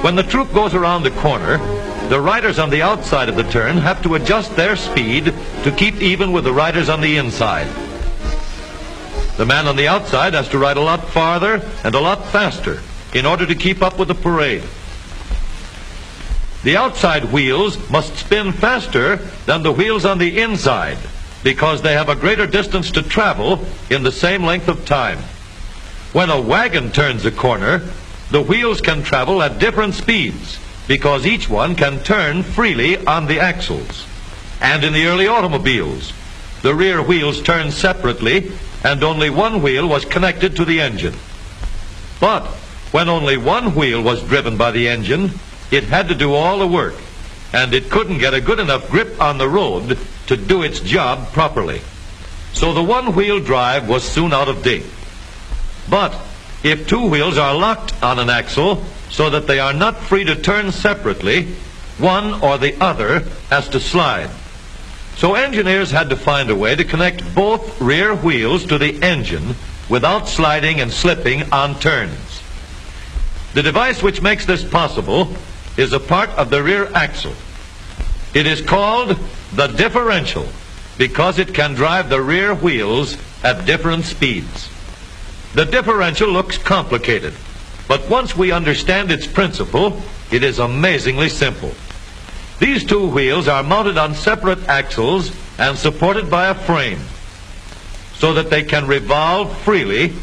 When the troop goes around the corner, the riders on the outside of the turn have to adjust their speed to keep even with the riders on the inside. The man on the outside has to ride a lot farther and a lot faster in order to keep up with the parade. The outside wheels must spin faster than the wheels on the inside because they have a greater distance to travel in the same length of time. When a wagon turns a corner, the wheels can travel at different speeds because each one can turn freely on the axles. And in the early automobiles, the rear wheels turned separately and only one wheel was connected to the engine. But when only one wheel was driven by the engine, it had to do all the work, and it couldn't get a good enough grip on the road to do its job properly. So the one-wheel drive was soon out of date. But if two wheels are locked on an axle so that they are not free to turn separately, one or the other has to slide. So engineers had to find a way to connect both rear wheels to the engine without sliding and slipping on turns. The device which makes this possible is a part of the rear axle. It is called the differential because it can drive the rear wheels at different speeds. The differential looks complicated, but once we understand its principle, it is amazingly simple. These two wheels are mounted on separate axles and supported by a frame so that they can revolve freely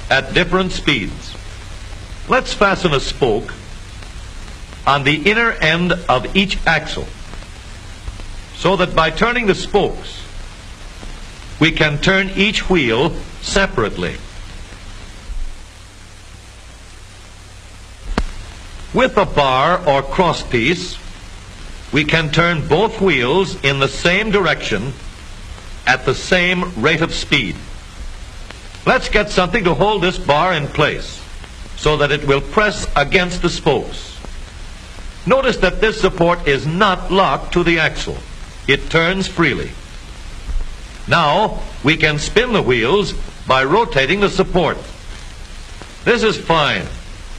at different speeds. Let's fasten a spoke on the inner end of each axle so that by turning the spokes, we can turn each wheel separately. With a bar or crosspiece, we can turn both wheels in the same direction at the same rate of speed. Let's get something to hold this bar in place so that it will press against the spokes. Notice that this support is not locked to the axle. It turns freely. Now we can spin the wheels by rotating the support. This is fine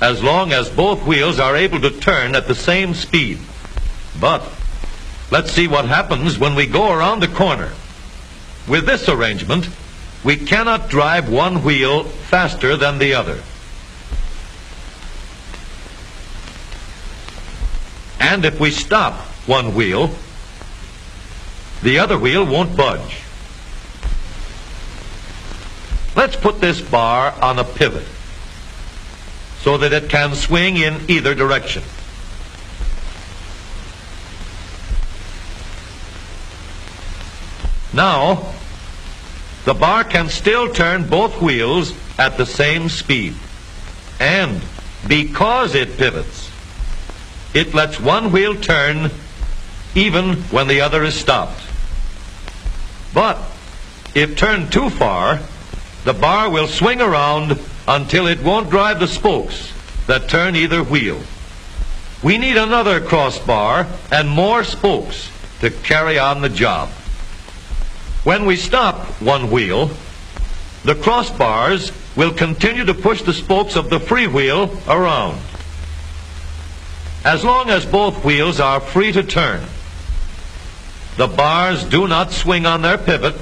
as long as both wheels are able to turn at the same speed. But let's see what happens when we go around the corner. With this arrangement, we cannot drive one wheel faster than the other. And if we stop one wheel, the other wheel won't budge. Let's put this bar on a pivot so that it can swing in either direction. Now, the bar can still turn both wheels at the same speed. And because it pivots, it lets one wheel turn even when the other is stopped. But if turned too far, the bar will swing around until it won't drive the spokes that turn either wheel. We need another crossbar and more spokes to carry on the job. When we stop one wheel, the crossbars will continue to push the spokes of the free wheel around. As long as both wheels are free to turn, the bars do not swing on their pivot,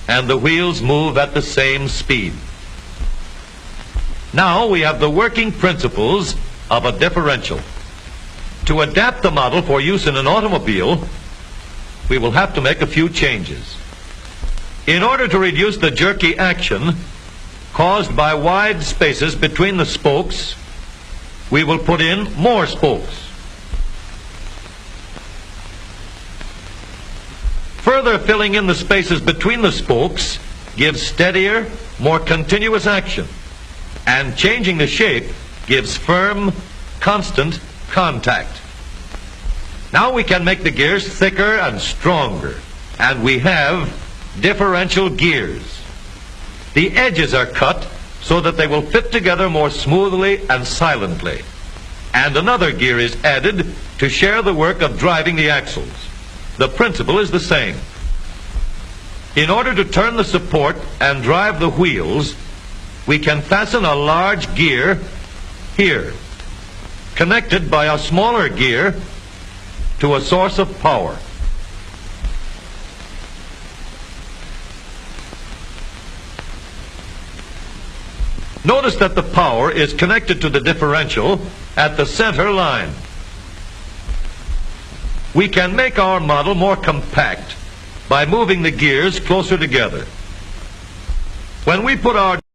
and the wheels move at the same speed. Now we have the working principles of a differential. To adapt the model for use in an automobile, we will have to make a few changes. In order to reduce the jerky action caused by wide spaces between the spokes, we will put in more spokes. Further filling in the spaces between the spokes gives steadier, more continuous action, and changing the shape gives firm, constant contact. Now we can make the gears thicker and stronger, and we have differential gears. The edges are cut so that they will fit together more smoothly and silently. And another gear is added to share the work of driving the axles. The principle is the same. In order to turn the support and drive the wheels, we can fasten a large gear here. connected by a smaller gear to a source of power. Notice that the power is connected to the differential at the center line. We can make our model more compact by moving the gears closer together. When we put our